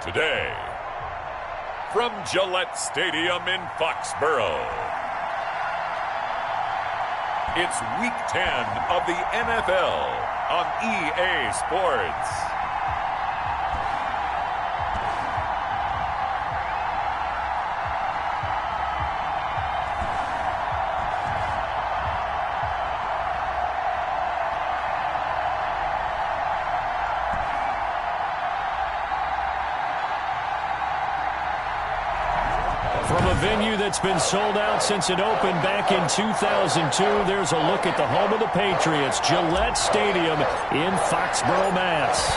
Today, from Gillette Stadium in Foxborough, it's Week 10 of the NFL on EA Sports. From a venue that's been sold out since it opened back in 2002, there's a look at the home of the Patriots, Gillette Stadium in Foxborough, Mass.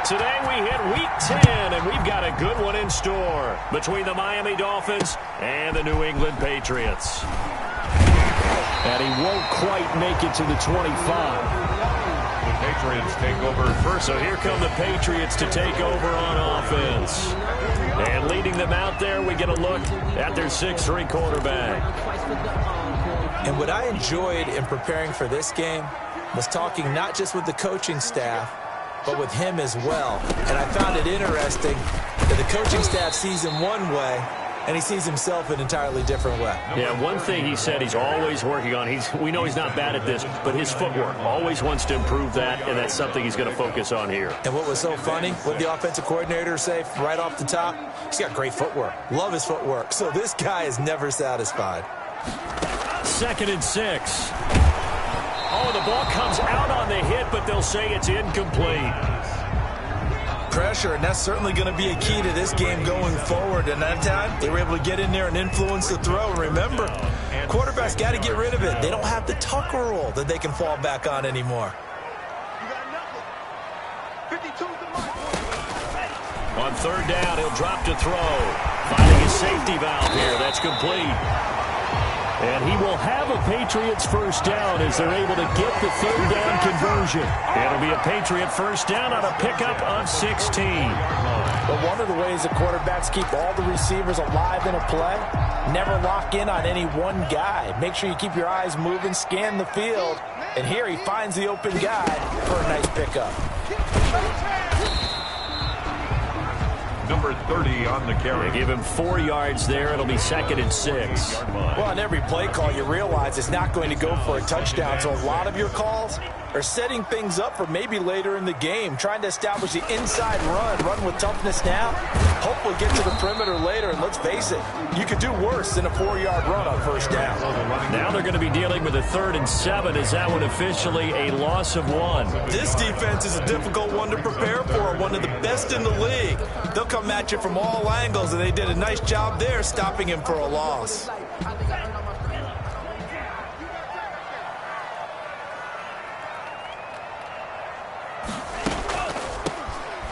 Today we hit Week 10, and we've got a good one in store between the Miami Dolphins and the New England Patriots. And he won't quite make it to the 25. The Patriots take over first. So here come the Patriots to take over on offense. And leading them out there, we get a look at their 6'3" quarterback. And what I enjoyed in preparing for this game was talking not just with the coaching staff, but with him as well. And I found it interesting that the coaching staff sees him one way, and he sees himself an entirely different way. Yeah, one thing he said he's always working on, we know he's not bad at this, but his footwork, always wants to improve that, and that's something he's going to focus on here. And what was so funny, what the offensive coordinator say right off the top, he's got great footwork. Love his footwork. So this guy is never satisfied. 2nd and 6. Oh, the ball comes out on the hit, but they'll say it's incomplete. Pressure, and that's certainly going to be a key to this game going forward. And that time, they were able to get in there and influence the throw. And remember, quarterbacks got to get rid of it. They don't have the tuck rule that they can fall back on anymore. On 3rd down, he'll drop to throw. Finding his safety valve here. That's complete. And he will have a Patriots first down as they're able to get the 3rd down conversion. It'll be a Patriot first down on a pickup of 16. But one of the ways the quarterbacks keep all the receivers alive in a play, never lock in on any one guy. Make sure you keep your eyes moving, scan the field. And here he finds the open guy for a nice pickup. Number 30 on the carry. They give him 4 yards there. It'll be 2nd and 6. Well, on every play call, you realize it's not going to go for a touchdown. So a lot of your calls are setting things up for maybe later in the game, trying to establish the inside run with toughness now. Hopefully get to the perimeter later, and let's face it, you could do worse than a 4-yard run on first down. Now they're going to be dealing with a 3rd and 7. Is that one officially a loss of 1? This defense is a difficult one to prepare for, one of the best in the league. They'll come at you from all angles, and they did a nice job there stopping him for a loss.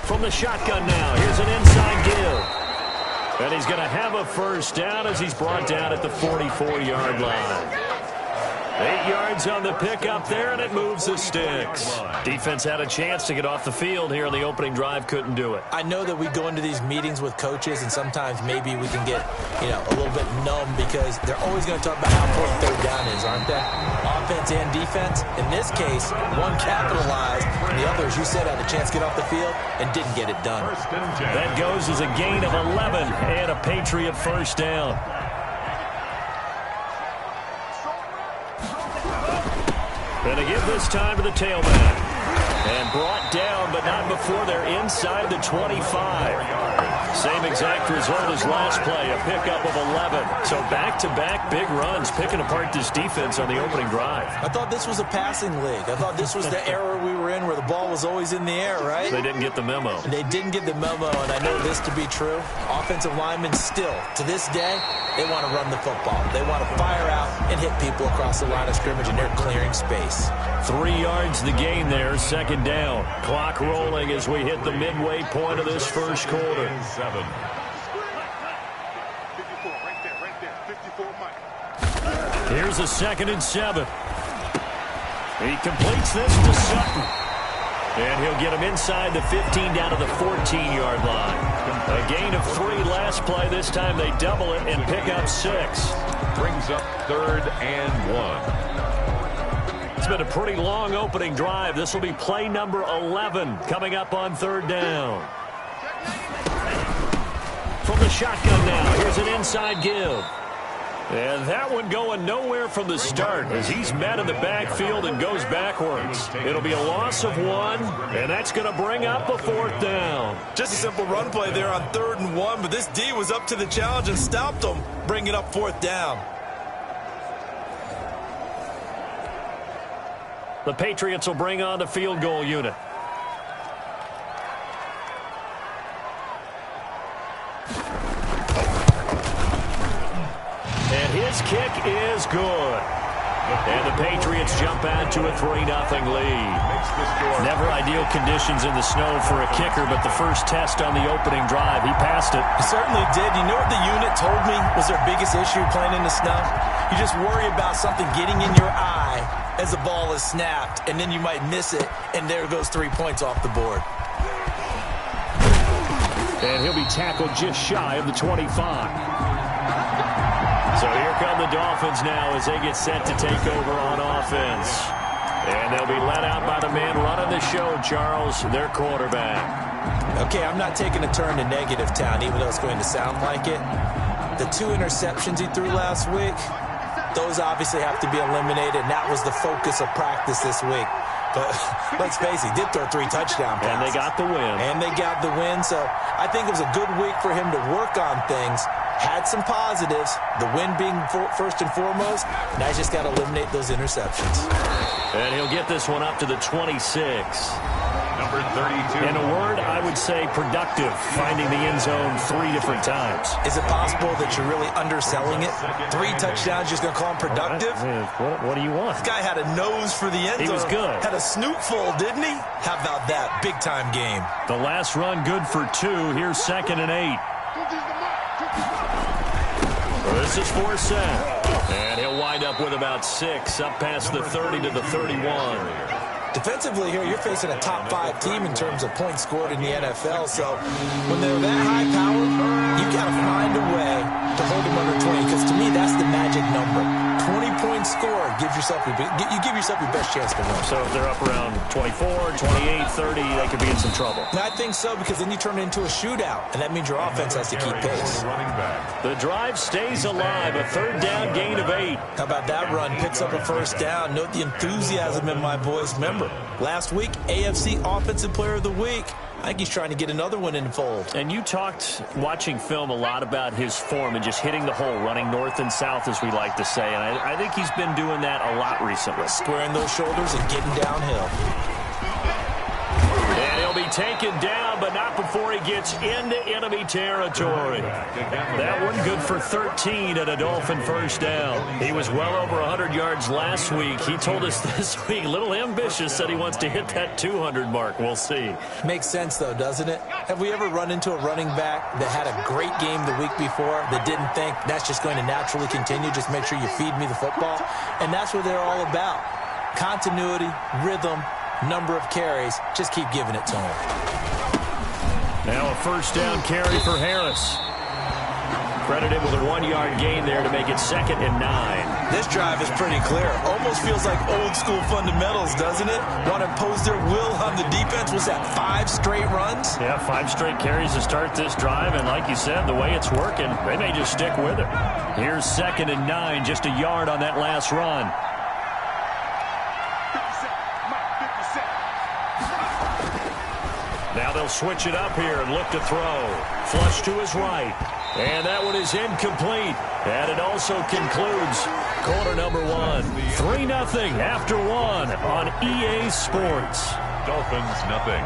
From the shotgun now, here's an inside give. And he's going to have a first down as he's brought down at the 44-yard line. 8 yards on the pickup there, and it moves the sticks. Defense had a chance to get off the field here in the opening drive, couldn't do it. I know that we go into these meetings with coaches, and sometimes maybe we can get, a little bit numb because they're always going to talk about how important 3rd down is, aren't they? Offense and defense. In this case, one capitalized, and the other, as you said, had a chance to get off the field and didn't get it done. That goes as a gain of 11 and a Patriot first down. And they give this time to the tailback. And brought down, but not before they're inside the 25. Same exact result as last play, a pickup of 11. So back-to-back big runs, picking apart this defense on the opening drive. I thought this was a passing league. I thought this was the era we were in where the ball was always in the air, right? They didn't get the memo. They didn't get the memo, and I know this to be true. Offensive linemen still, to this day, they want to run the football. They want to fire out and hit people across the line of scrimmage, and they're clearing space. 3 yards the gain there, 2nd down. Clock rolling as we hit the midway point of this first quarter. Here's a 2nd and 7. He completes this to Sutton. And he'll get him inside the 15 down to the 14-yard line. A gain of 3 last play. This time they double it and pick up 6. Brings up 3rd and 1. It's been a pretty long opening drive. This will be play number 11 coming up on 3rd down. the shotgun now. Here's an inside give. And that one going nowhere from the start as he's met in the backfield and goes backwards. It'll be a loss of 1, and that's going to bring up a 4th down. Just a simple run play there on 3rd and 1, but this D was up to the challenge and stopped him, bringing up 4th down. The Patriots will bring on the field goal unit. And his kick is good. And the Patriots jump out to a 3-0 lead. Never ideal conditions in the snow for a kicker, but the first test on the opening drive, he passed it. He certainly did. You know what the unit told me was their biggest issue playing in the snow? You just worry about something getting in your eye as the ball is snapped, and then you might miss it, and there goes 3 points off the board. And he'll be tackled just shy of the 25. So here come the Dolphins now as they get set to take over on offense. And they'll be let out by the man running the show, Charles, their quarterback. Okay, I'm not taking a turn to negative town, even though it's going to sound like it. The 2 interceptions he threw last week, those obviously have to be eliminated, and that was the focus of practice this week. But let's face it, he did throw 3 touchdown passes. And they got the win. And they got the win, so I think it was a good week for him to work on things. Had some positives, the win being first and foremost. Now he's just got to eliminate those interceptions. And he'll get this one up to the 26. Number 32. In a word, I would say productive, finding the end zone 3 different times. Is it possible that you're really underselling it? 3 touchdowns, just going to call him productive? What do you want? This guy had a nose for the end zone. He was good. Had a snoot full, didn't he? How about that? Big-time game. The last run good for 2. Here's 2nd and 8. This is 4th set. And he'll wind up with about 6, up past the 30 to the 31. Defensively here, you're facing a top 5 team in terms of points scored in the NFL. So when they're that high powered, you got to find a way to hold them under 20. Because to me, that's the magic number. 20 points scored gives yourself you give yourself your best chance to win. So if they're up around 24, 28, 30, they could be in some trouble. And I think so, because then you turn it into a shootout, and that means your offense has to keep pace. The drive stays alive, a 3rd down gain of 8. How about that run? Picks up a 1st down. Note the enthusiasm in my voice. Remember, last week, AFC Offensive Player of the Week. I think he's trying to get another one in the fold. And you talked, watching film, a lot about his form and just hitting the hole, running north and south, as we like to say. And I think he's been doing that a lot recently. Squaring those shoulders and getting downhill. And he'll be taken down, but not before he gets into enemy territory. That one good for 13 and a Dolphin 1st down. He was well over 100 yards last week. He told us this week, a little ambitious, said he wants to hit that 200 mark. We'll see. Makes sense, though, doesn't it? Have we ever run into a running back that had a great game the week before that didn't think that's just going to naturally continue? Just make sure you feed me the football. And that's what they're all about. Continuity, rhythm, number of carries. Just keep giving it to him. Now a 1st down carry for Harris. Credited with a 1-yard gain there to make it 2nd and 9. This drive is pretty clear. Almost feels like old school fundamentals, doesn't it? Want to impose their will on the defense. Was that 5 straight runs? Yeah, 5 straight carries to start this drive. And like you said, the way it's working, they may just stick with it. Here's 2nd and 9, just a yard on that last run. Now they'll switch it up here and look to throw. Flush to his right. And that one is incomplete. And it also concludes quarter number 1. 3-0 after 1 on EA Sports. Dolphins, nothing.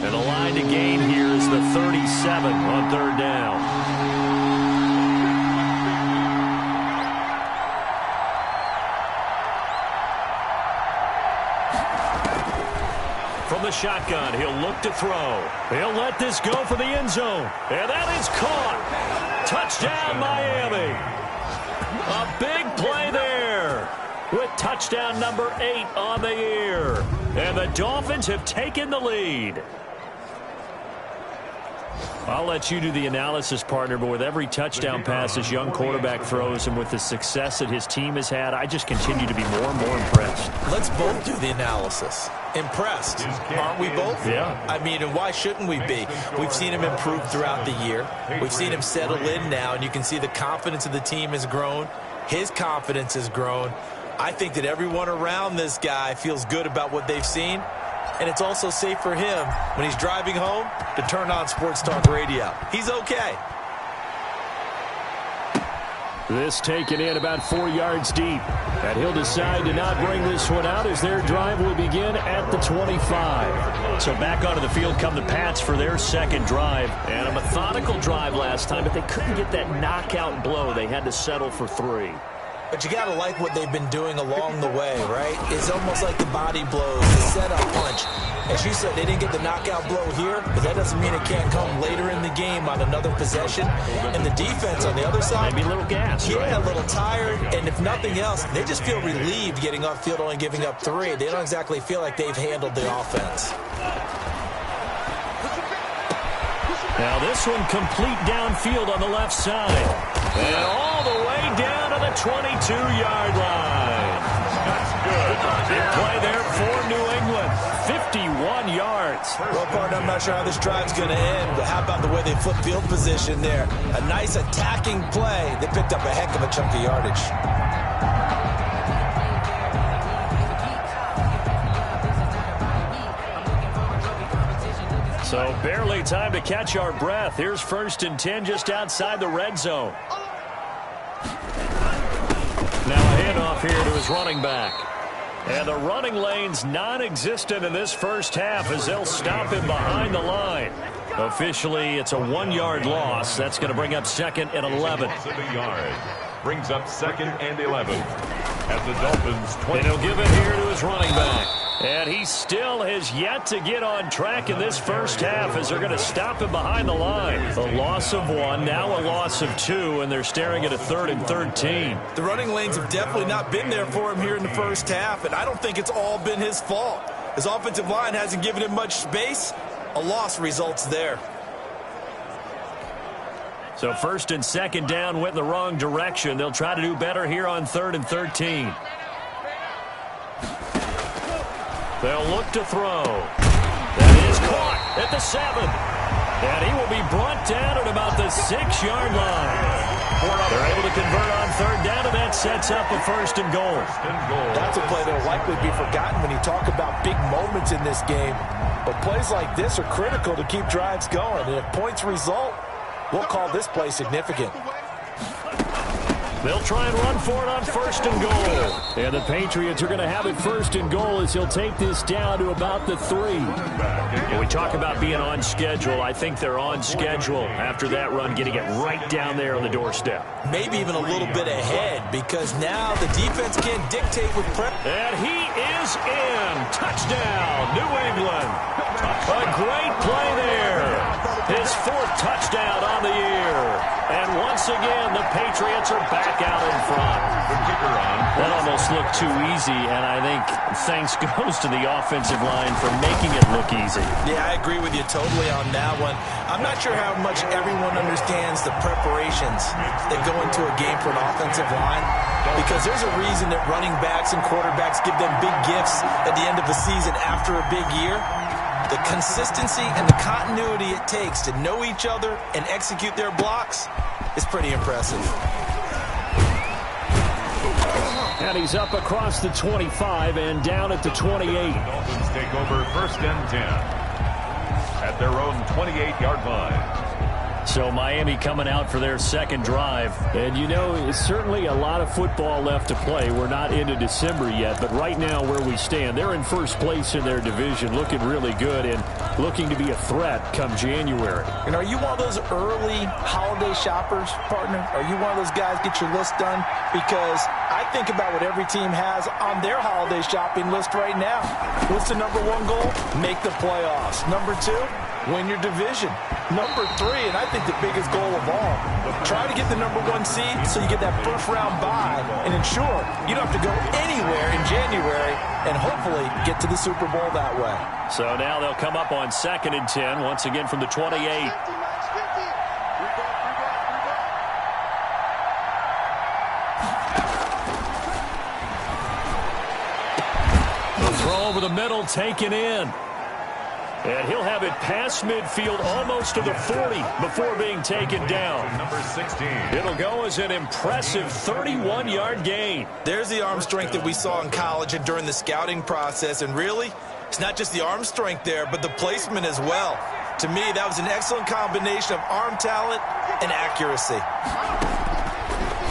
And the line to gain here is the 37 on 3rd down. From the shotgun, he'll look to throw. He'll let this go for the end zone. And that is caught. Touchdown, Miami. A big play there with touchdown number 8 on the year. And the Dolphins have taken the lead. I'll let you do the analysis, partner, but with every touchdown pass this young quarterback throws and with the success that his team has had, I just continue to be more and more impressed. Let's both do the analysis. Impressed, aren't we both? Yeah. I mean, and why shouldn't we be? We've seen him improve throughout the year. We've seen him settle in now, and you can see the confidence of the team has grown. His confidence has grown. I think that everyone around this guy feels good about what they've seen. And it's also safe for him when he's driving home to turn on Sports Talk Radio. He's okay. This taken in about 4 yards deep. And he'll decide to not bring this one out as their drive will begin at the 25. So back onto the field come the Pats for their second drive. And a methodical drive last time, but they couldn't get that knockout blow. They had to settle for 3. But you got to like what they've been doing along the way, right? It's almost like the body blows, the setup punch. As you said, they didn't get the knockout blow here, but that doesn't mean it can't come later in the game on another possession. And the defense on the other side, maybe a little gas, yeah, right? A little tired. And if nothing else, they just feel relieved getting off field, only giving up 3. They don't exactly feel like they've handled the offense. Now this one complete downfield on the left side. And all the way down to the 22-yard line. That's good. Big play there for New England. 51 yards. Well, partner, I'm not sure how this drive's going to end, but how about the way they flip field position there? A nice attacking play. They picked up a heck of a chunk of yardage. So barely time to catch our breath. Here's 1st and 10 just outside the red zone. Now a handoff here to his running back. And the running lane's non-existent in this first half as they'll stop him behind the line. Officially, it's a 1-yard loss. That's going to bring up 2nd and 11. Brings up 2nd and 11. At the Dolphins 20. And he'll give it here to his running back. And he still has yet to get on track in this first half as they're going to stop him behind the line. A loss of 1, now a loss of 2, and they're staring at a 3rd and 13. The running lanes have definitely not been there for him here in the first half, and I don't think it's all been his fault. His offensive line hasn't given him much space. A loss results there. So 1st and 2nd down went in the wrong direction. They'll try to do better here on 3rd and 13. They'll look to throw. That is caught at the 7. And he will be brought down at about the 6-yard line. They're able to convert on 3rd down, and that sets up a 1st and goal. That's a play that will likely be forgotten when you talk about big moments in this game. But plays like this are critical to keep drives going. And if points result, we'll call this play significant. They'll try and run for it on 1st and goal. And the Patriots are going to have it 1st and goal as he'll take this down to about the 3. When we talk about being on schedule, I think they're on schedule after that run, getting it right down there on the doorstep. Maybe even a little bit ahead because now the defense can't dictate with prep. And he is in. Touchdown, New England. A great play there. His 4th touchdown on the year. And once again, the Patriots are back out in front. That almost looked too easy, and I think thanks goes to the offensive line for making it look easy. Yeah, I agree with you totally on that one. I'm not sure how much everyone understands the preparations that go into a game for an offensive line, because there's a reason that running backs and quarterbacks give them big gifts at the end of the season after a big year. The consistency and the continuity it takes to know each other and execute their blocks is pretty impressive. And he's up across the 25 and down at the 28. Dolphins take over 1st and 10 at their own 28-yard line. So Miami coming out for their second drive. And, you know, it's certainly a lot of football left to play. We're not into December yet, but right now where we stand, they're in first place in their division, looking really good and looking to be a threat come January. And are you one of those early holiday shoppers, partner? Are you one of those guys get your list done? Because I think about what every team has on their holiday shopping list right now. What's the number 1 goal? Make the playoffs. Number 2, win your division. Number 3, and I think the biggest goal of all, try to get the number 1 seed so you get that first-round bye and ensure you don't have to go anywhere in January and hopefully get to the Super Bowl that way. So now they'll come up on 2nd and 10, once again from the 28. Throw over the middle, taken in. And he'll have it past midfield, almost to the 40 before being taken down. Number 16. It'll go as an impressive 31-yard gain. There's the arm strength that we saw in college and during the scouting process. And really, it's not just the arm strength there, but the placement as well. To me, that was an excellent combination of arm talent and accuracy.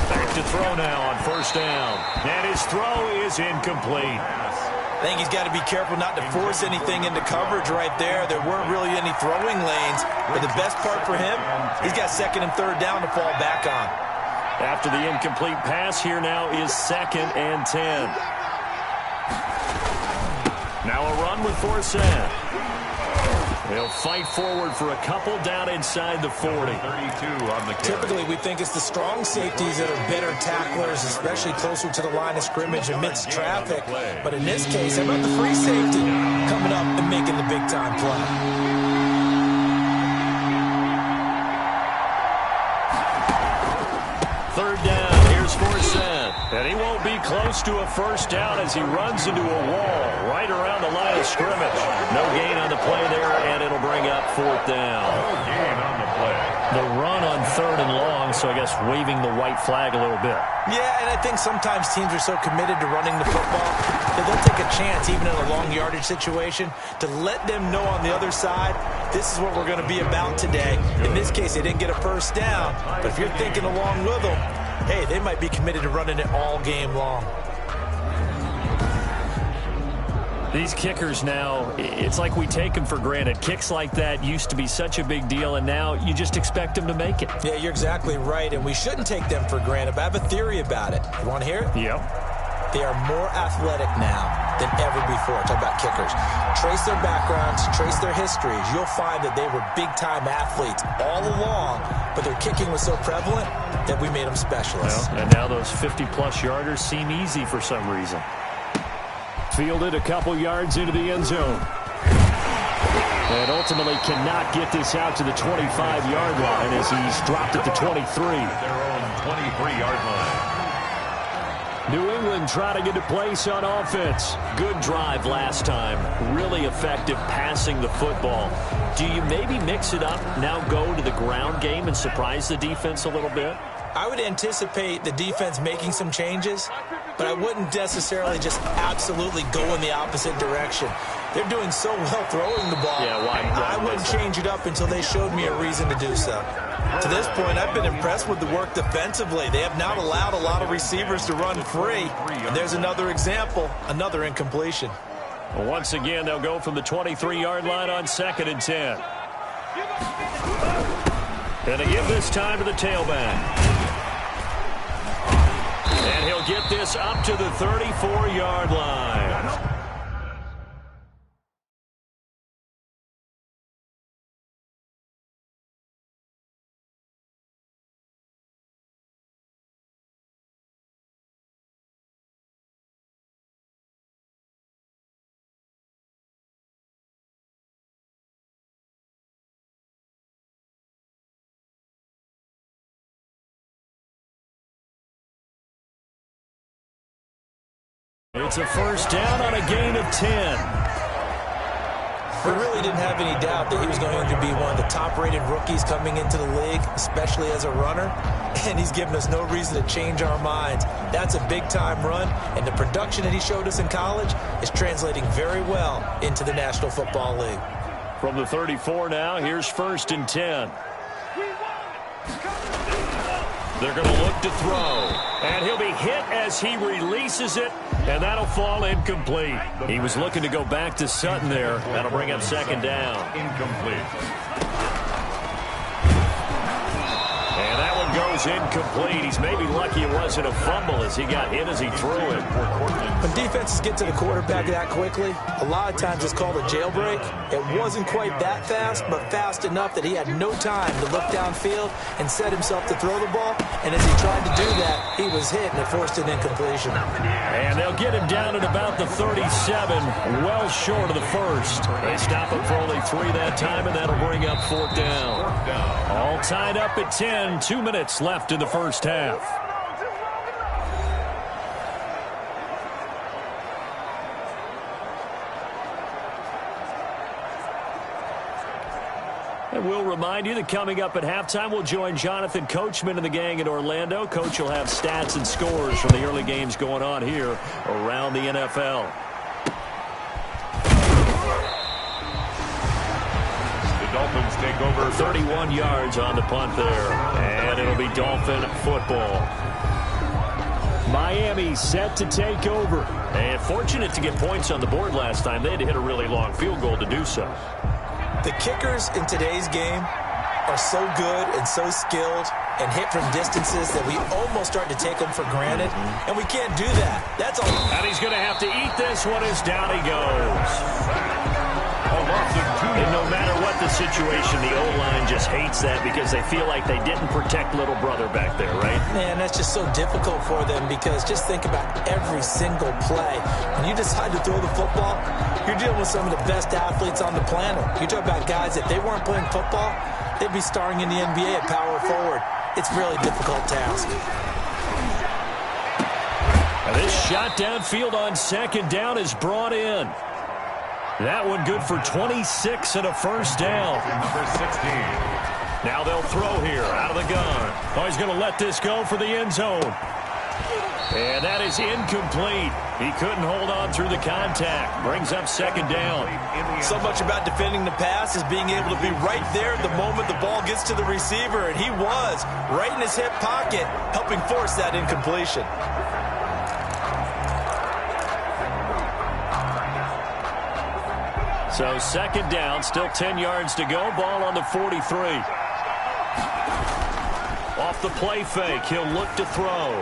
Back to throw now on first down. And his throw is incomplete. I think he's got to be careful not to force anything into coverage right there. There weren't really any throwing lanes. But the best part for him, he's got second and third down to fall back on. After the incomplete pass, here now is 2nd and 10. Now a run with Forsett. They'll fight forward for a couple down inside the 40. 32 on the carry. Typically, we think it's the strong safeties that are better tacklers, especially closer to the line of scrimmage amidst traffic. But in this case, how about the free safety coming up and making the big-time play? Third down, here's Forsett. And he won't be close to a first down as he runs into a wall right around the line of scrimmage. No gain on the play there, and it'll bring up 4th down. No gain on the play. The run on 3rd and long, so I guess waving the white flag a little bit. Yeah, and I think sometimes teams are so committed to running the football that they'll take a chance, even in a long yardage situation, to let them know on the other side, this is what we're going to be about today. In this case, they didn't get a first down, but if you're thinking along with them, hey, they might be committed to running it all game long. These kickers now, it's like we take them for granted. Kicks like that used to be such a big deal, and now you just expect them to make it. Yeah, you're exactly right, and we shouldn't take them for granted, but I have a theory about it. You want to hear it? Yep. They are more athletic now than ever before. Talk about kickers. Trace their backgrounds, trace their histories. You'll find that they were big-time athletes all along, but their kicking was so prevalent that we made them specialists. Well, and now those 50-plus yarders seem easy for some reason. Fielded a couple yards into the end zone. And ultimately cannot get this out to the 25-yard line as he's dropped at the 23. Their own 23-yard line. New England trying to get a place on offense. Good drive last time. Really effective passing the football. Do you maybe mix it up, now go to the ground game and surprise the defense a little bit? I would anticipate the defense making some changes, but I wouldn't necessarily just absolutely go in the opposite direction. They're doing so well throwing the ball. Yeah, why I wouldn't change it up until they showed me a reason to do so. To this point, I've been impressed with the work defensively. They have not allowed a lot of receivers to run free. And there's another example, another incompletion. Well, once again, they'll go from the 23-yard line on 2nd and 10. And they give this time to the tailback. And he'll get this up to the 34-yard line. It's a first down on a gain of 10. We really didn't have any doubt that he was going to be one of the top-rated rookies coming into the league, especially as a runner, and he's given us no reason to change our minds. That's a big-time run, and the production that he showed us in college is translating very well into the National Football League. From the 34 now, here's 1st and 10. They're going to look to throw. And he'll be hit as he releases it, and that'll fall incomplete. He was looking to go back to Sutton there. That'll bring up 2nd down. Incomplete. And that one goes incomplete. He's maybe lucky it wasn't a fumble as he got hit as he threw it. When defenses get to the quarterback that quickly, a lot of times it's called a jailbreak. It wasn't quite that fast, but fast enough that he had no time to look downfield and set himself to throw the ball. And as he tried to do that, he was hit, and it forced an incompletion. And they'll get him down at about the 37, well short of the first. They stop him for only 3 that time, and that'll bring up 4th down. All tied up at 10, 2 minutes left in the first half. And we'll remind you that coming up at halftime, we'll join Jonathan Coachman and the gang in Orlando. Coach will have stats and scores from the early games going on here around the NFL. The Dolphins take over. 31 yards on the punt there. And it'll be Dolphin football. Miami set to take over. And fortunate to get points on the board last time. They had to hit a really long field goal to do so. The kickers in today's game are so good and so skilled and hit from distances that we almost start to take them for granted, and we can't do that. That's all. And he's going to have to eat this one as down he goes. And no matter what the situation, the O-line just hates that because they feel like they didn't protect little brother back there, right? Man, that's just so difficult for them because just think about every single play. When you decide to throw the football, you're dealing with some of the best athletes on the planet. You talk about guys, if they weren't playing football, they'd be starring in the NBA at power forward. It's a really difficult task. Now this shot downfield on second down is brought in. That one good for 26 and a first down. Number 16. Now they'll throw here out of the gun. Oh, he's going to let this go for the end zone. And that is incomplete. He couldn't hold on through the contact. Brings up second down. So much about defending the pass is being able to be right there the moment the ball gets to the receiver, and he was right in his hip pocket, helping force that incompletion. So second down, still 10 yards to go. Ball on the 43. Off the play fake, he'll look to throw.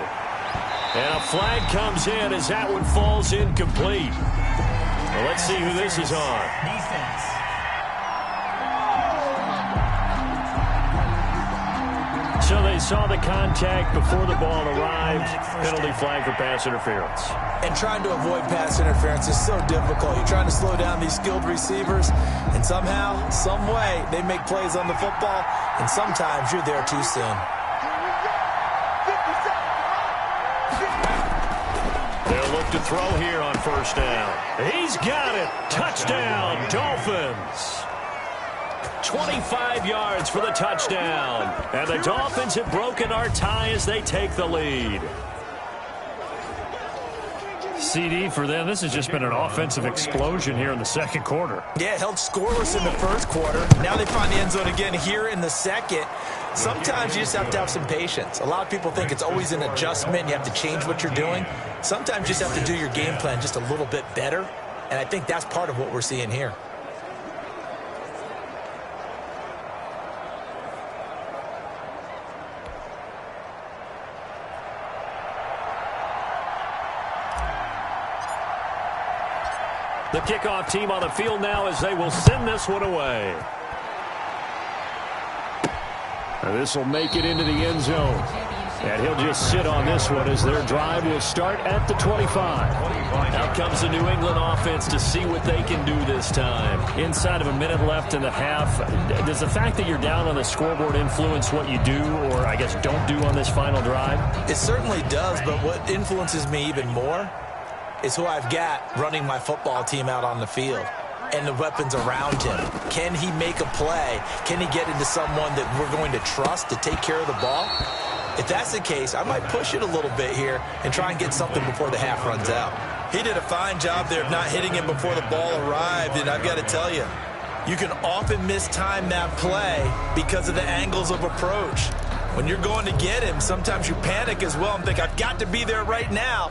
And a flag comes in as that one falls incomplete. Well, let's see who this is on. Defense. So they saw the contact before the ball arrived. Penalty flag for pass interference. And trying to avoid pass interference is so difficult. You're trying to slow down these skilled receivers, and somehow, some way, they make plays on the football, and sometimes you're there too soon. They'll look to throw here on first down. He's got it. Touchdown, Dolphins. 25 yards for the touchdown. And the Dolphins have broken our tie as they take the lead. CD for them, this has just been an offensive explosion here in the second quarter. Yeah, held scoreless in the first quarter. Now they find the end zone again here in the second. Sometimes you just have to have some patience. A lot of people think it's always an adjustment. You have to change what you're doing. Sometimes you just have to do your game plan just a little bit better. And I think that's part of what we're seeing here. The kickoff team on the field now as they will send this one away. Now this will make it into the end zone. And he'll just sit on this one as their drive will start at the 25. Out comes the New England offense to see what they can do this time. Inside of a minute left in the half, does the fact that you're down on the scoreboard influence what you do or, I guess, don't do on this final drive? It certainly does, but what influences me even more is who I've got running my football team out on the field and the weapons around him. Can he make a play? Can he get into someone that we're going to trust to take care of the ball? If that's the case, I might push it a little bit here and try and get something before the half runs out. He did a fine job there of not hitting him before the ball arrived, and I've got to tell you, you can often mistime that play because of the angles of approach. When you're going to get him, sometimes you panic as well and think, I've got to be there right now.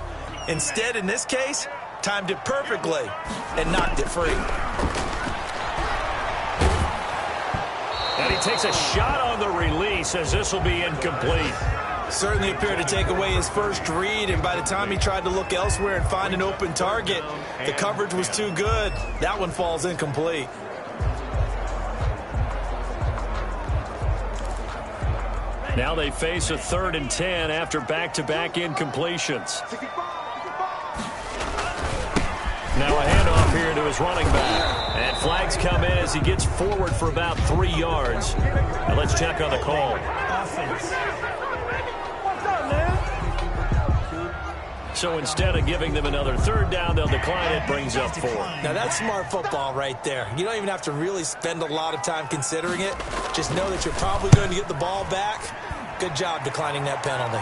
Instead, in this case, timed it perfectly and knocked it free. And he takes a shot on the release as this will be incomplete. Certainly appeared to take away his first read, and by the time he tried to look elsewhere and find an open target, the coverage was too good. That one falls incomplete. Now they face a 3rd and 10 after back-to-back incompletions. Now a handoff here to his running back. And flags come in as he gets forward for about 3 yards. Now let's check on the call. Offense. So instead of giving them another third down, they'll decline it, brings up 4. Now, that's smart football right there. You don't even have to really spend a lot of time considering it. Just know that you're probably going to get the ball back. Good job declining that penalty.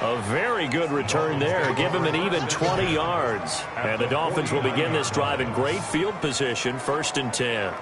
A very good return there. Give him an even 20 yards. And the Dolphins will begin this drive in great field position, 1st and 10.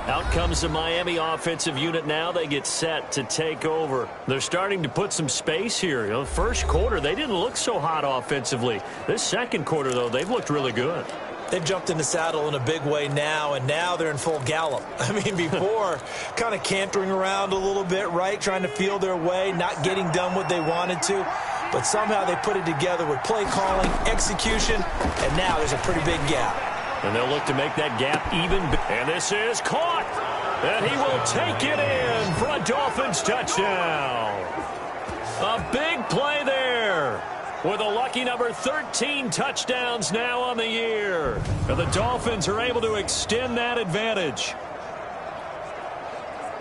Out comes the Miami offensive unit now. They get set to take over. They're starting to put some space here. You know, first quarter, they didn't look so hot offensively. This second quarter, though, they've looked really good. They've jumped in the saddle in a big way now, and now they're in full gallop. I mean, before, kind of cantering around a little bit, right, trying to feel their way, not getting done what they wanted to. But somehow they put it together with play calling, execution, and now there's a pretty big gap. And they'll look to make that gap even. And this is caught. And he will take it in for a Dolphins touchdown. A big play there. With a lucky number 13 touchdowns now on the year. And the Dolphins are able to extend that advantage.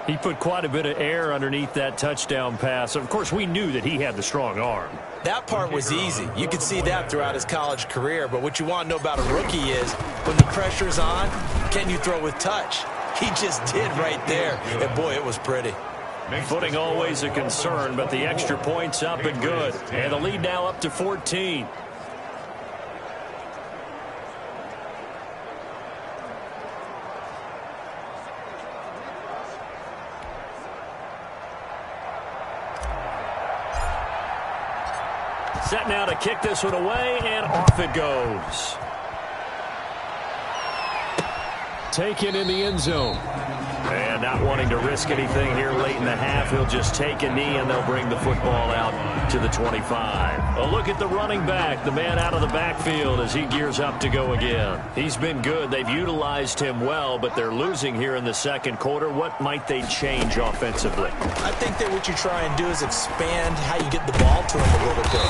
He put quite a bit of air underneath that touchdown pass. Of course, we knew that he had the strong arm. That part was easy. You could see that throughout his college career. But what you want to know about a rookie is when the pressure's on, can you throw with touch? He just did right there. And, boy, it was pretty. Footing always a concern, but the extra point's up and good. And the lead now up to 14. Set now to kick this one away, and off it goes. Taken in the end zone. And not wanting to risk anything here late in the half, he'll just take a knee, and they'll bring the football out to the 25. A look at the running back, the man out of the backfield as he gears up to go again. He's been good. They've utilized him well, but they're losing here in the second quarter. What might they change offensively? I think that what you try and do is expand how you get the ball to him a little bit.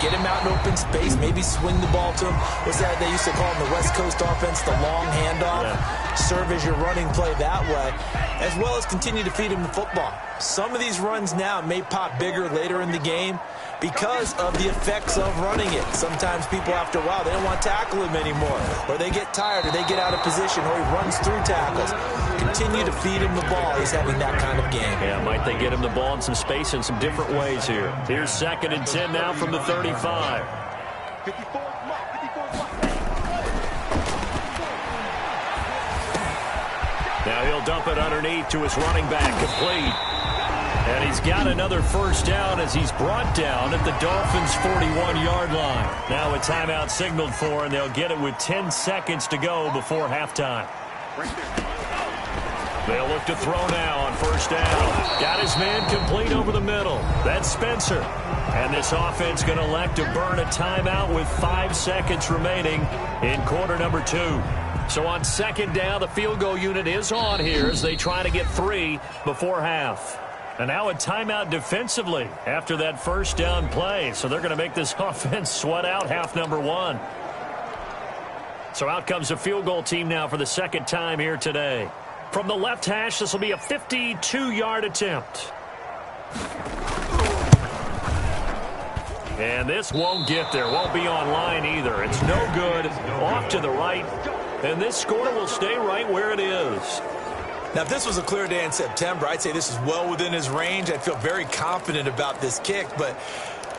Get him out in open space, maybe swing the ball to him. What's that they used to call in the West Coast offense, the long handoff? Yeah. Serve as your running play that way, as well as continue to feed him the football. Some of these runs now may pop bigger later in the game because of the effects of running it. Sometimes people, after a while, they don't want to tackle him anymore, or they get tired, or they get out of position, or he runs through tackles. Continue to feed him the ball. He's having that kind of game. Yeah, might they get him the ball in some space in some different ways here. Here's 2nd and 10 now from the 35. Now he'll dump it underneath to his running back, complete. And he's got another first down as he's brought down at the Dolphins' 41-yard line. Now a timeout signaled for, and they'll get it with 10 seconds to go before halftime. They'll look to throw now on first down. Got his man complete over the middle. That's Spencer. And this offense going to elect to burn a timeout with 5 seconds remaining in quarter number 2. So on second down, the field goal unit is on here as they try to get 3 before half. And now a timeout defensively after that first down play. So they're going to make this offense sweat out half number 1. So out comes the field goal team now for the second time here today. From the left hash, this will be a 52-yard attempt. And this won't get there. Won't be on line either. It's no good. Off to the right. And this score will stay right where it is. Now, if this was a clear day in September, I'd say this is well within his range. I'd feel very confident about this kick, but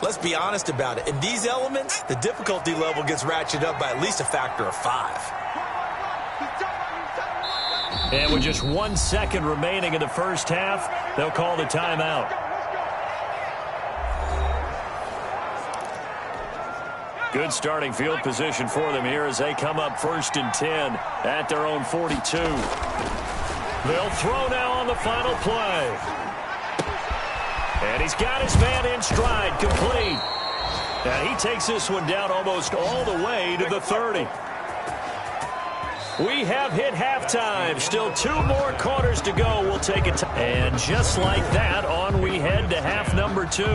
let's be honest about it. In these elements, the difficulty level gets ratcheted up by at least a factor of 5. And with just 1 second remaining in the first half, they'll call the timeout. Good starting field position for them here as they come up 1st and 10 at their own 42. They'll throw now on the final play. And he's got his man in stride, complete. And he takes this one down almost all the way to the 30. We have hit halftime. Still 2 more quarters to go. We'll take it. And just like that, on we head to half number 2.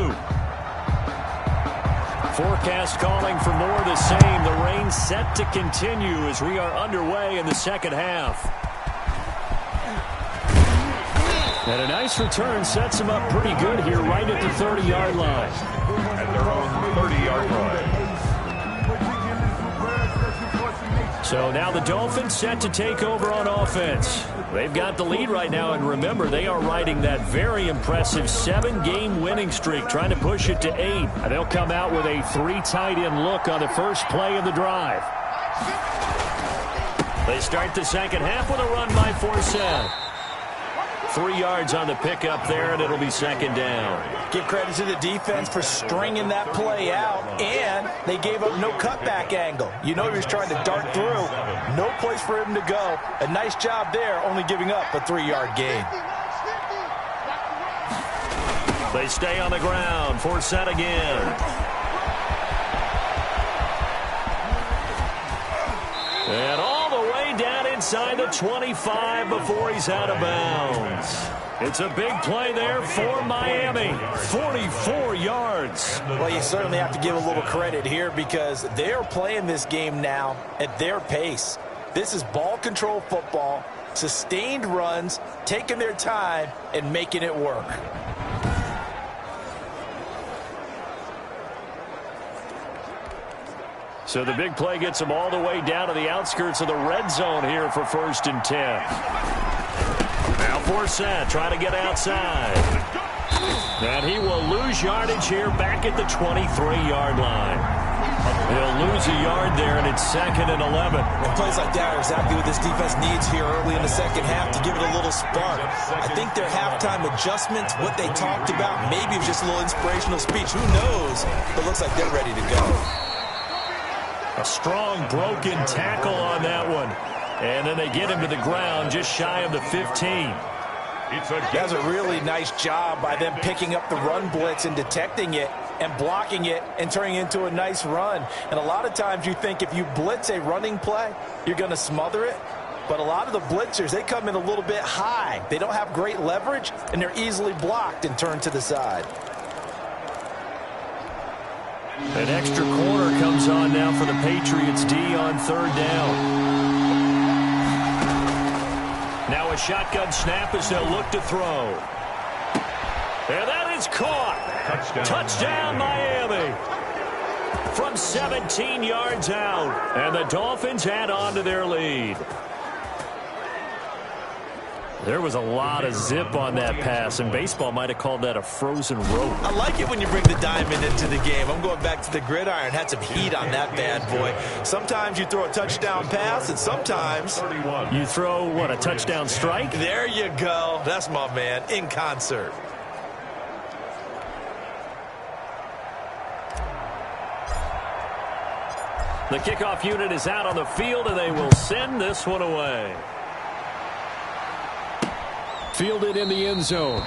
Forecast calling for more of the same. The rain set to continue as we are underway in the second half. And a nice return sets them up pretty good here right at the 30-yard line. At their own 30-yard line. So now the Dolphins set to take over on offense. They've got the lead right now, and remember, they are riding that very impressive 7-game winning streak, trying to push it to 8. And they'll come out with a 3 tight end look on the first play of the drive. They start the second half with a run by Forsett. 3 yards on the pickup there, and it'll be second down. Give credit to the defense for stringing that play out, and they gave up no cutback angle. You know he was trying to dart through. No place for him to go. A nice job there, only giving up a 3-yard gain. They stay on the ground. Forsett again. And all the way down inside the 25 before he's out of bounds. It's a big play there for Miami. 44 yards. Well, you certainly have to give a little credit here because they're playing this game now at their pace. This is ball control football, sustained runs, taking their time, and making it work. So the big play gets them all the way down to the outskirts of the red zone here for 1st and 10. Now Forsett trying to get outside. And he will lose yardage here back at the 23-yard line. He'll lose a yard there, and it's 2nd and 11. And plays like that are exactly what this defense needs here early in the second half to give it a little spark. I think their halftime adjustments, what they talked about, maybe it was just a little inspirational speech. Who knows? But it looks like they're ready to go. A strong broken tackle on that one. And then they get him to the ground just shy of the 15. That's a really nice job by them picking up the run blitz and detecting it and blocking it and turning it into a nice run. And a lot of times you think if you blitz a running play, you're going to smother it. But a lot of the blitzers, they come in a little bit high. They don't have great leverage, and they're easily blocked and turned to the side. An extra corner comes on now for the Patriots D on 3rd down. Now a shotgun snap as they'll look to throw. And that is caught. Touchdown Miami. From 17 yards out. And the Dolphins add on to their lead. There was a lot of zip on that pass, and baseball might have called that a frozen rope. I like it when you bring the diamond into the game. I'm going back to the gridiron. Had some heat on that bad boy. Sometimes you throw a touchdown pass, and sometimes you throw, what, a touchdown strike? There you go. That's my man, in concert. The kickoff unit is out on the field, and they will send this one away. Fielded in the end zone.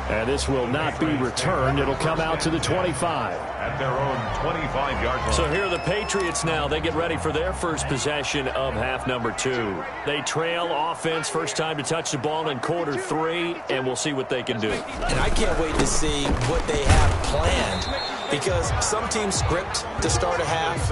And this will not be returned. It'll come out to the 25. At their own 25-yard line. So here are the Patriots now. They get ready for their first possession of half number 2. They trail offense, first time to touch the ball in quarter 3, and we'll see what they can do. And I can't wait to see what they have planned, because some teams script to start a half.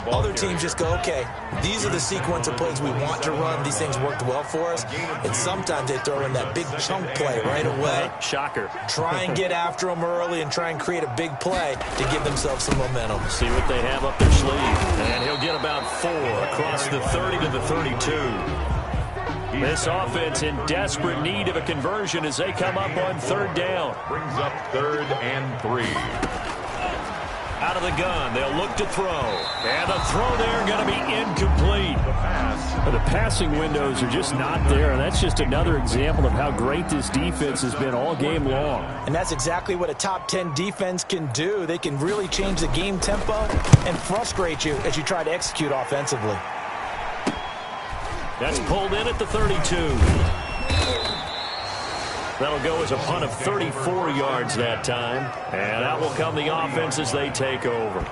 Other teams just go, okay, these are the sequence of plays we want to run. These things worked well for us. And sometimes they throw in that big chunk play right away. Shocker. Try and get after them early and try and create a big play to give themselves some momentum. See what they have up their sleeve. And he'll get about 4 across the 30 to the 32. This offense in desperate need of a conversion as they come up on 3rd down. Brings up 3rd and 3. Out of the gun, they'll look to throw. And the throw there going to be incomplete. The passing windows are just not there. And that's just another example of how great this defense has been all game long. And that's exactly what a top 10 defense can do. They can really change the game tempo and frustrate you as you try to execute offensively. That's pulled in at the 32. That'll go as a punt of 34 yards that time. And out will come the offense as they take over.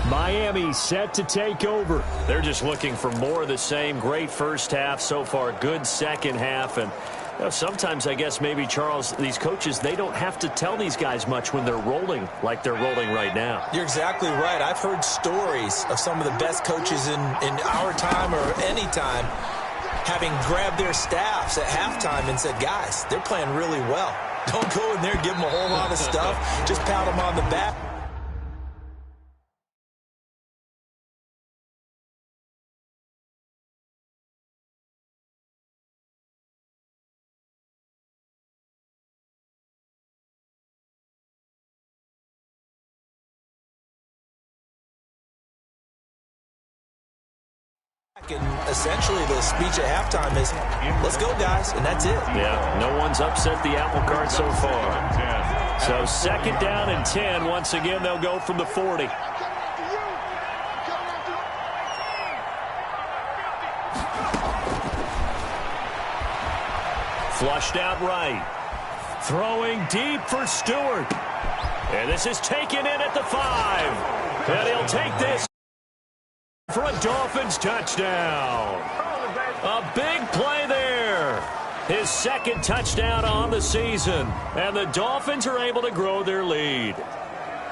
Miami set to take over. They're just looking for more of the same. Great first half so far. Good second half. And you know, sometimes, I guess, maybe, Charles, these coaches, they don't have to tell these guys much when they're rolling like they're rolling right now. You're exactly right. I've heard stories of some of the best coaches in our time or any time having grabbed their staffs at halftime and said, guys, they're playing really well. Don't go in there and give them a whole lot of stuff. Just pat them on the back. And essentially the speech at halftime is, let's go, guys, and that's it. Yeah, no one's upset the apple cart so far. So second down and 10. Once again, they'll go from the 40. Flushed out right. Throwing deep for Stewart. And this is taken in at the 5. And he'll take this for a Dolphins touchdown. A big play there. His second touchdown on the season. And the Dolphins are able to grow their lead.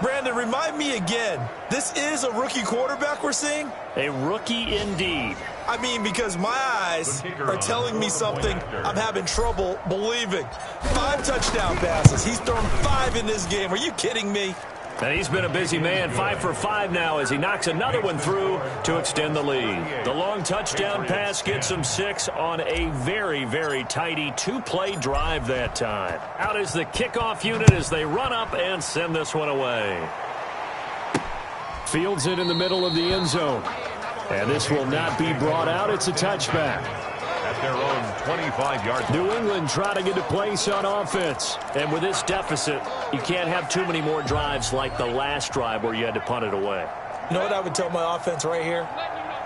Brandon, remind me again, this is a rookie quarterback we're seeing? A rookie indeed. I mean, because my eyes are telling me something I'm having trouble believing. 5 touchdown passes. He's thrown 5 in this game. Are you kidding me? And he's been a busy man, 5 for 5 now as he knocks another one through to extend the lead. The long touchdown pass gets him 6 on a very, very tidy 2-play drive that time. Out is the kickoff unit as they run up and send this one away. Fields it in the middle of the end zone. And this will not be brought out. It's a touchback. At their own 25-yard line. New England trying to get a place on offense. And with this deficit, you can't have too many more drives like the last drive where you had to punt it away. You know what I would tell my offense right here?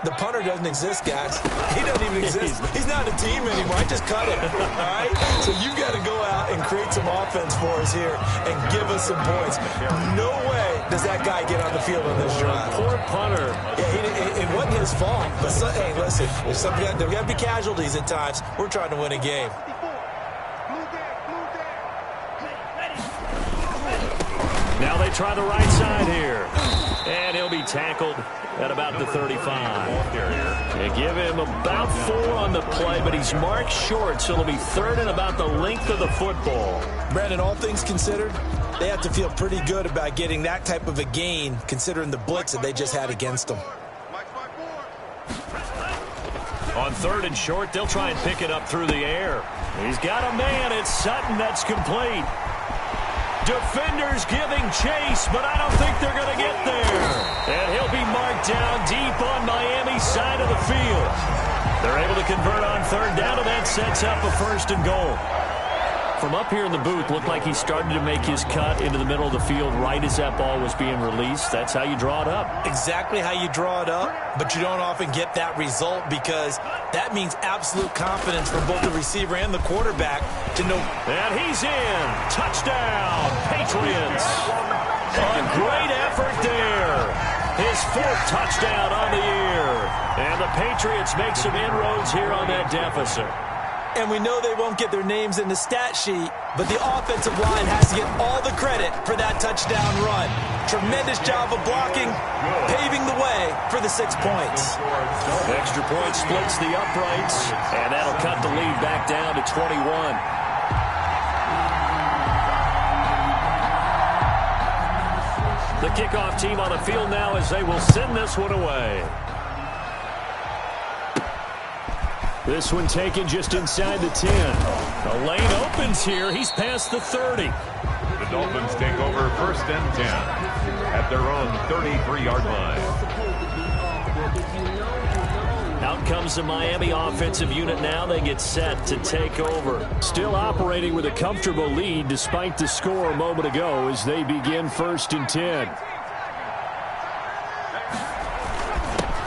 The punter doesn't exist, guys. He doesn't even exist. He's not a team anymore. I just cut it, all right? So you've got to go out and create some offense for us here and give us some points. No way does that guy get on the field on this drive. Poor punter. Yeah, it wasn't his fault. But, hey, listen, there got to be casualties at times. We're trying to win a game. Now they try the right side here. And he'll be tackled at about the 35. They give him about 4 on the play, but he's marked short, so it'll be 3rd and about the length of the football. Brandon, all things considered, they have to feel pretty good about getting that type of a gain, considering the blitz that they just had against them. On 3rd and short, they'll try and pick it up through the air. He's got a man. It's Sutton. That's complete. Defenders giving chase, but I don't think they're going to get there. And he'll be marked down deep on Miami's side of the field. They're able to convert on 3rd down, and that sets up a 1st and goal. From up here in the booth, looked like he started to make his cut into the middle of the field right as that ball was being released. That's how you draw it up. Exactly how you draw it up, but you don't often get that result because that means absolute confidence from both the receiver and the quarterback to know. And he's in. Touchdown, Patriots. A great effort there. His 4th touchdown on the year. And the Patriots make some inroads here on that deficit. And we know they won't get their names in the stat sheet, but the offensive line has to get all the credit for that touchdown run. Tremendous job of blocking, paving the way for the 6 points. Extra point splits the uprights, and that'll cut the lead back down to 21. The kickoff team on the field now as they will send this one away. This one taken just inside the 10. The lane opens here. He's past the 30. The Dolphins take over 1st and 10 at their own 33-yard line. Out comes the Miami offensive unit now. They get set to take over. Still operating with a comfortable lead despite the score a moment ago as they begin 1st and 10.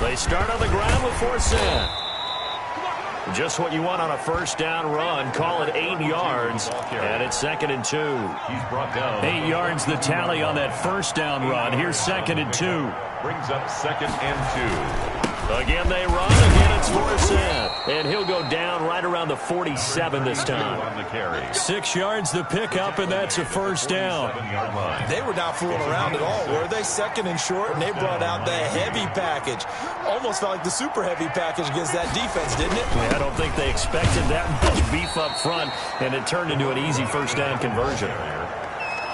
They start on the ground with 4 set. Just what you want on a 1st down run. Call it 8 yards. And it's 2nd and 2. He's brought down. 8 yards the tally on that 1st down run. Here's 2nd and 2. Brings up 2nd and 2. Again, they run. Again, it's Forsyth. And he'll go down right around the 47 this time. 6 yards the pickup, and that's a first down. They were not fooling around at all, were they? Second and short, and they brought out the heavy package. Almost felt like the super heavy package against that defense, didn't it? Yeah, I don't think they expected that much beef up front, and it turned into an easy first down conversion.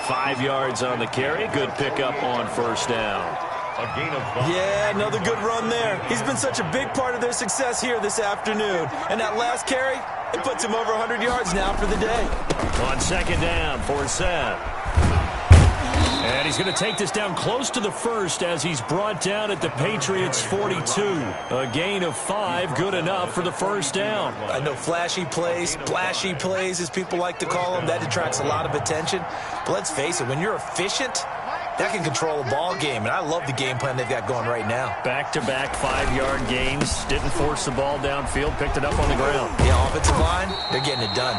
5 yards on the carry. Good pickup on first down. Yeah, another good run there. He's been such a big part of their success here this afternoon. And that last carry, it puts him over 100 yards now for the day. On second down, Forsyth. And he's going to take this down close to the first as he's brought down at the Patriots' 42. A gain of 5, good enough for the first down. I know flashy plays, splashy plays, as people like to call them, that attracts a lot of attention. But let's face it, when you're efficient, that can control a ball game, and I love the game plan they've got going right now. Back-to-back 5-yard gains. Didn't force the ball downfield, picked it up on the ground. Yeah, offensive line, they're getting it done.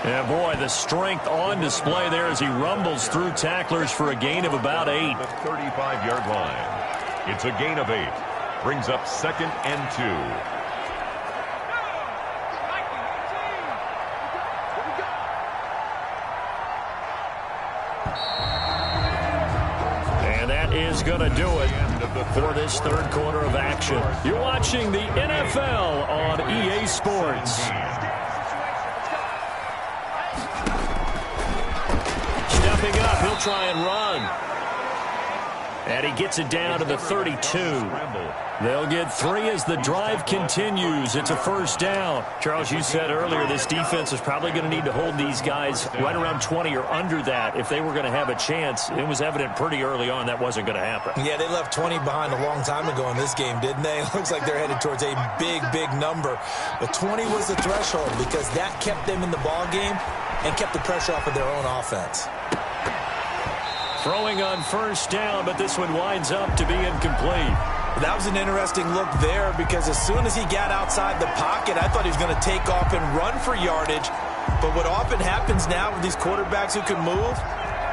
Yeah, boy, the strength on display there as he rumbles through tacklers for a gain of about 8. The 35-yard line. It's a gain of 8. Brings up 2nd and 2. Is going to do it for this third quarter of action. You're watching the NFL on EA Sports. Stepping up, he'll try and run. And he gets it down to the 32. They'll get 3 as the drive continues. It's a first down. Charles, you said earlier this defense is probably going to need to hold these guys right around 20 or under that if they were going to have a chance. It was evident pretty early on that wasn't going to happen. Yeah, they left 20 behind a long time ago in this game, didn't they? It looks like they're headed towards a big, big number. But 20 was the threshold because that kept them in the ball game and kept the pressure off of their own offense. Throwing on first down, but this one winds up to be incomplete. That was an interesting look there because as soon as he got outside the pocket, I thought he was going to take off and run for yardage. But what often happens now with these quarterbacks who can move,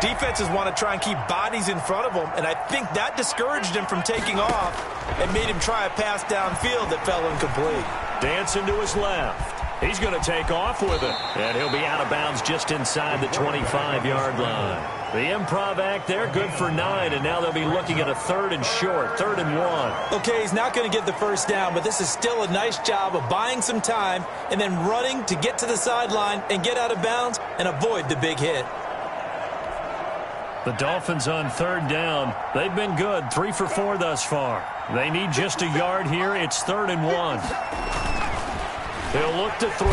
defenses want to try and keep bodies in front of them, and I think that discouraged him from taking off and made him try a pass downfield that fell incomplete. Dancing to his left. He's going to take off with it, and he'll be out of bounds just inside the 25-yard line. The improv act there, good for 9, and now they'll be looking at a 3rd and short, 3rd and 1. Okay, he's not going to get the first down, but this is still a nice job of buying some time and then running to get to the sideline and get out of bounds and avoid the big hit. The Dolphins on 3rd down. They've been good, 3 for 4 thus far. They need just a yard here. It's 3rd and 1. He'll look to throw.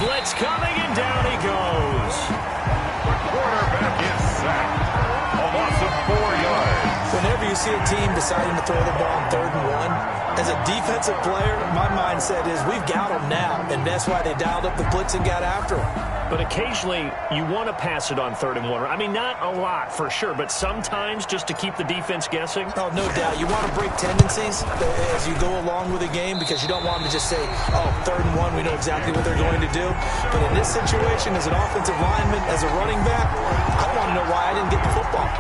Blitz coming, and down he goes. The quarterback is sacked. A loss of 4 yards. Whenever you see a team deciding to throw the ball on 3rd and 1, as a defensive player, my mindset is we've got them now, and that's why they dialed up the blitz and got after them. But occasionally, you want to pass it on 3rd and 1. I mean, not a lot for sure, but sometimes just to keep the defense guessing. Oh, no doubt. You want to break tendencies as you go along with the game because you don't want them to just say, oh, 3rd and 1, we know exactly what they're going to do. But in this situation, as an offensive lineman, as a running back, I want to know why I didn't get the football.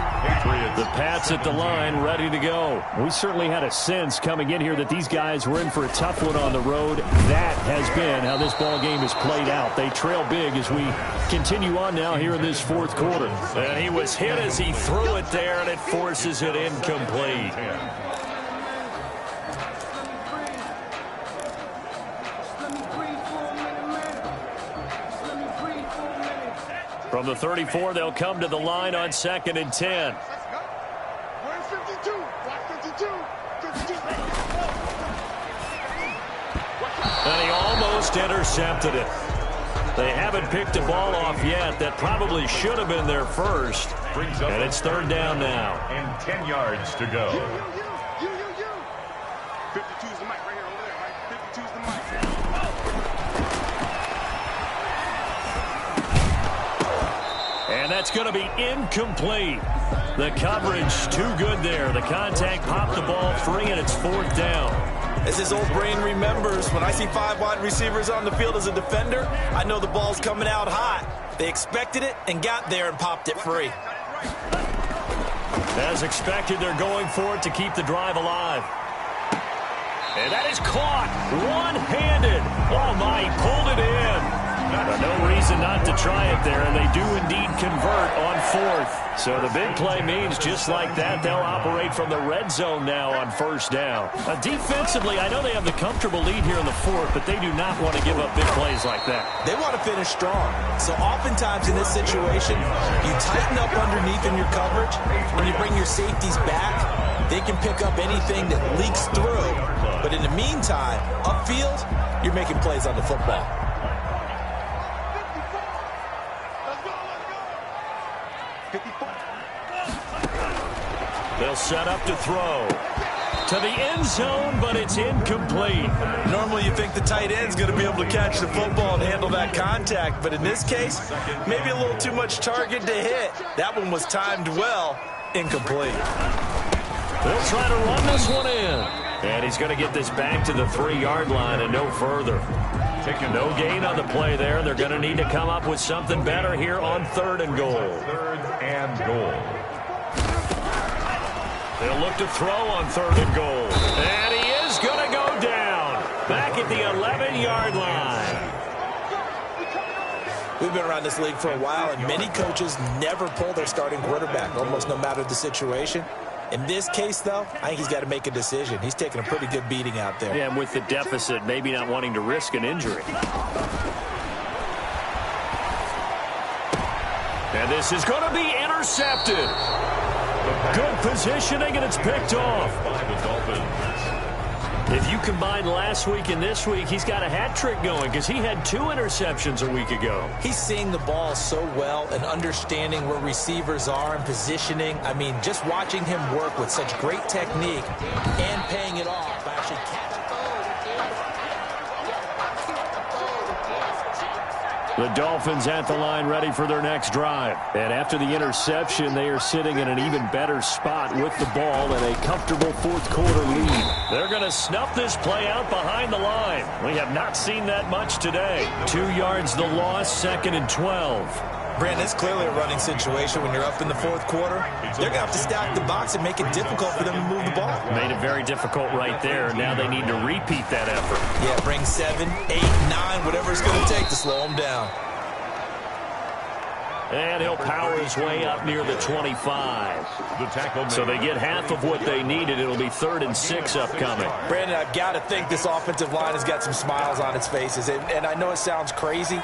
The Pats at the line, ready to go. We certainly had a sense coming in here that these guys were in for a tough one on the road. That has been how this ball game is played out. They trail big as we continue on now here in this 4th quarter. And he was hit as he threw it there, and it forces it incomplete. From the 34, they'll come to the line on 2nd and 10. And he almost intercepted it. They haven't picked a ball off yet. That probably should have been their first. And it's 3rd down now. And 10 yards to go. 52's the mic right here over there, right? 52's the mic. And that's going to be incomplete. The coverage too good there. The contact popped the ball free, and it's 4th down. As his old brain remembers, when I see 5 wide receivers on the field as a defender, I know the ball's coming out hot. They expected it and got there and popped it free. As expected, they're going for it to keep the drive alive. And that is caught one-handed. Oh, my, he pulled it in. No reason not to try it there, and they do indeed convert on fourth. So the big play means just like that, they'll operate from the red zone now on first down. Defensively, I know they have the comfortable lead here in the fourth, but they do not want to give up big plays like that. They want to finish strong. So oftentimes in this situation, you tighten up underneath in your coverage. When you bring your safeties back, they can pick up anything that leaks through. But in the meantime, upfield, you're making plays on the football. They'll set up to throw to the end zone, but it's incomplete. Normally you think the tight end's going to be able to catch the football and handle that contact, but in this case, maybe a little too much target to hit. That one was timed well, incomplete. They'll try to run this one in. And he's going to get this back to the 3-yard line and no further. No gain on the play there. They're going to need to come up with something better here on 3rd and goal. 3rd and goal. They'll look to throw on 3rd and goal. And he is going to go down. Back at the 11-yard line. We've been around this league for a while, and many coaches never pull their starting quarterback, almost no matter the situation. In this case, though, I think he's got to make a decision. He's taking a pretty good beating out there. Yeah, and with the deficit, maybe not wanting to risk an injury. And this is going to be intercepted. Good positioning, and it's picked off. By the Dolphins. If you combine last week and this week, he's got a hat trick going because he had 2 interceptions a week ago. He's seeing the ball so well and understanding where receivers are and positioning. I mean, just watching him work with such great technique and paying it off by actually catching. The Dolphins at the line ready for their next drive. And after the interception, they are sitting in an even better spot with the ball and a comfortable 4th quarter lead. They're going to snuff this play out behind the line. We have not seen that much today. 2 yards the loss, 2nd and 12. Brandon, it's clearly a running situation when you're up in the 4th quarter. They're going to have to stack the box and make it difficult for them to move the ball. Made it very difficult right there. Now they need to repeat that effort. Yeah, bring 7, 8, 9, whatever it's going to take to slow them down. And he'll power his way up near the 25. So they get half of what they needed. It'll be 3rd and 6 upcoming. Brandon, I've got to think this offensive line has got some smiles on its faces. And I know it sounds crazy,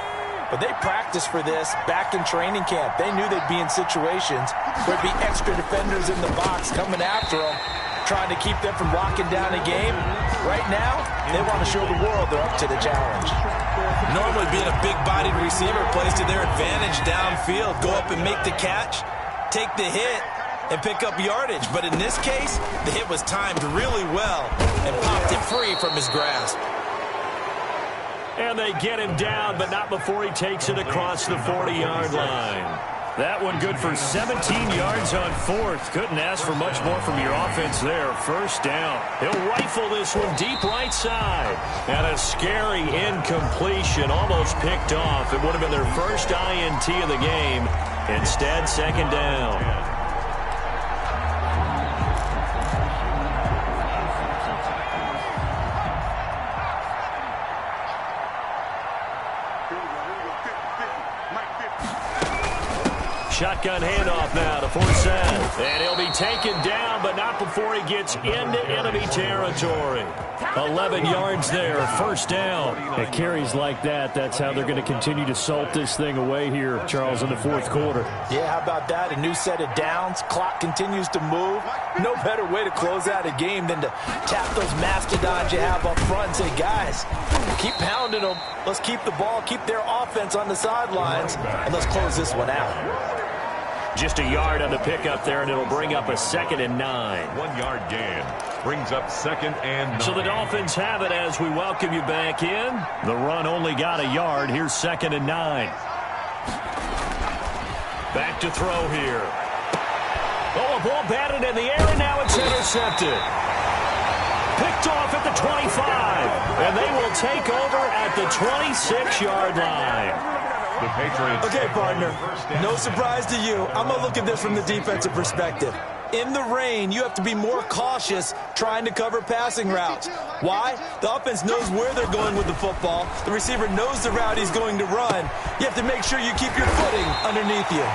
but they practiced for this back in training camp. They knew they'd be in situations where there'd be extra defenders in the box coming after them, trying to keep them from locking down a game. Right now, they want to show the world they're up to the challenge. Normally being a big-bodied receiver plays to their advantage downfield. Go up and make the catch, take the hit, and pick up yardage. But in this case, the hit was timed really well and popped it free from his grasp. And they get him down, but not before he takes it across the 40-yard line. That one good for 17 yards on 4th. Couldn't ask for much more from your offense there. 1st down. He'll rifle this one deep right side. And a scary incompletion, almost picked off. It would have been their first INT of the game. Instead, 2nd down. Shotgun handoff now to Forsett. And he'll be taken down, but not before he gets into enemy territory. 11 yards there, 1st down. At carries like that, that's how they're going to continue to salt this thing away here, Charles, in the 4th quarter. Yeah, how about that? A new set of downs. Clock continues to move. No better way to close out a game than to tap those mastodons you have up front and say, guys, keep pounding them. Let's keep the ball, keep their offense on the sidelines, and let's close this one out. Just a yard on the pickup there, and it'll bring up a 2nd and 9. 1-yard gain brings up 2nd and 9. So the Dolphins have it as we welcome you back in. The run only got a yard. Here's 2nd and 9. Back to throw here. Oh, a ball batted in the air, and now it's intercepted. Picked off at the 25, and they will take over at the 26-yard line. The Patriots. Okay, partner, no surprise to you. I'm going to look at this from the defensive perspective. in the rain, you have to be more cautious trying to cover passing routes. Why? The offense knows where they're going with the football. The receiver knows the route he's going to run. You have to make sure you keep your footing underneath you.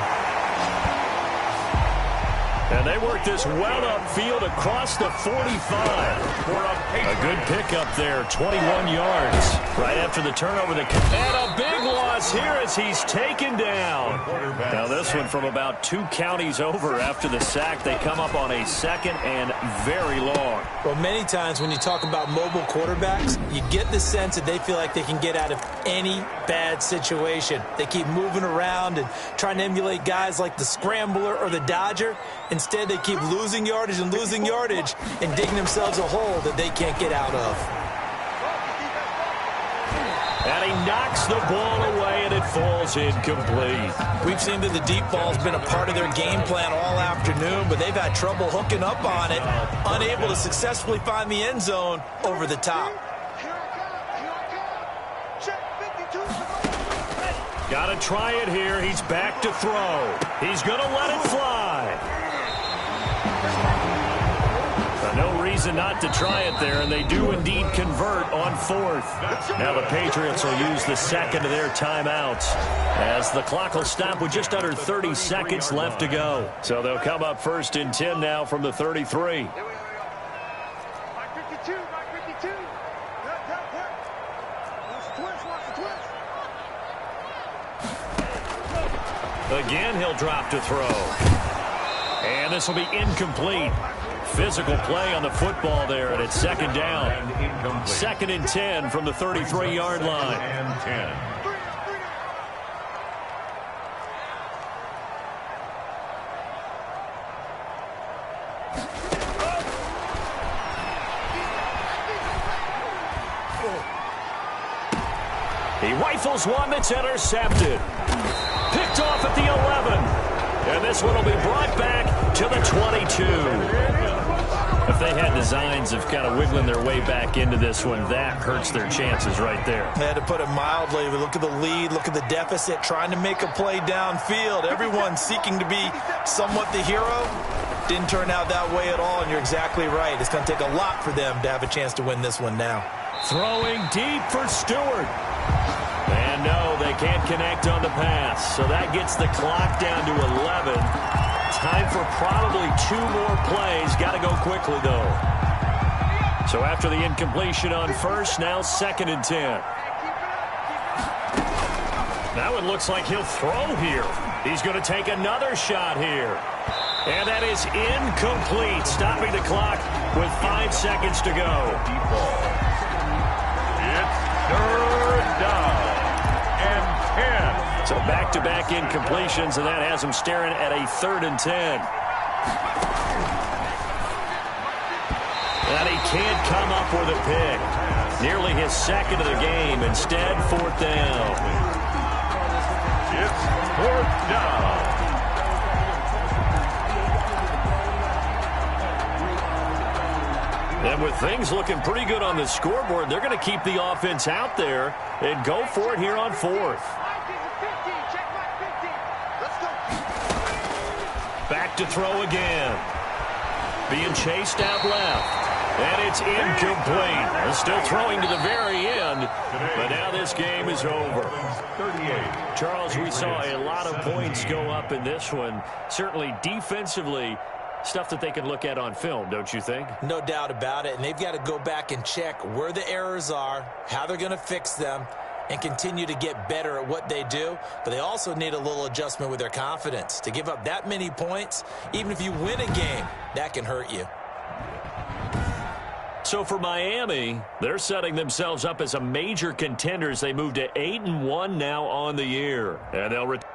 And they work this well upfield across the 45. A good pickup there, 21 yards. Right after the turnover, and a big loss here as he's taken down. Now this one from about 2 counties over after the sack. They come up on a second and very long. Well, many times when you talk about mobile quarterbacks, you get the sense that they feel like they can get out of any bad situation. They keep moving around and trying to emulate guys like the scrambler or the dodger. Instead, they keep losing yardage and digging themselves a hole that they can't get out of. And he knocks the ball away, and it falls incomplete. We've seen that the deep ball's been a part of their game plan all afternoon, but they've had trouble hooking up on it, unable to successfully find the end zone over the top. Got to try it here. He's back to throw. He's going to let it fly. No reason not to try it there, and they do indeed convert on 4th. Now the Patriots will use the second of their timeouts as the clock will stop with just under 30 seconds left to go. So they'll come up 1st and 10 now from the 33. Again, he'll drop to throw. And this will be incomplete. Physical play on the football there, and it's 2nd down. 2nd and 10 from the 33-yard line. He rifles one that's intercepted. Picked off at the 11. And this one will be brought back to the 22. If they had designs of kind of wiggling their way back into this one, that hurts their chances right there. They had to put it mildly. Look at the lead, look at the deficit, trying to make a play downfield. Everyone seeking to be somewhat the hero. Didn't turn out that way at all, and you're exactly right. It's going to take a lot for them to have a chance to win this one now. Throwing deep for Stewart. And no, they can't connect on the pass. So that gets the clock down to 11. Time for probably 2 more plays. Got to go quickly, though. So after the incompletion on 1st, now 2nd and 10. That one looks like he'll throw here. He's going to take another shot here. And that is incomplete, stopping the clock with 5 seconds to go. It's 3rd down and 10. So back-to-back incompletions, and that has him staring at a 3rd and 10. And he can't come up with a pick. Nearly his 2nd of the game. Instead, 4th down. It's 4th down. And with things looking pretty good on the scoreboard, they're going to keep the offense out there and go for it here on 4th. Back to throw again. Being chased out left. And it's incomplete. They're still throwing to the very end. But now this game is over. Charles, we saw a lot of points go up in this one. Certainly defensively, stuff that they can look at on film, don't you think? No doubt about it. And they've got to go back and check where the errors are, how they're going to fix them, and continue to get better at what they do. But they also need a little adjustment with their confidence. To give up that many points, even if you win a game, that can hurt you. So for Miami, they're setting themselves up as a major contender as they move to 8-1 now on the year. And they'll return.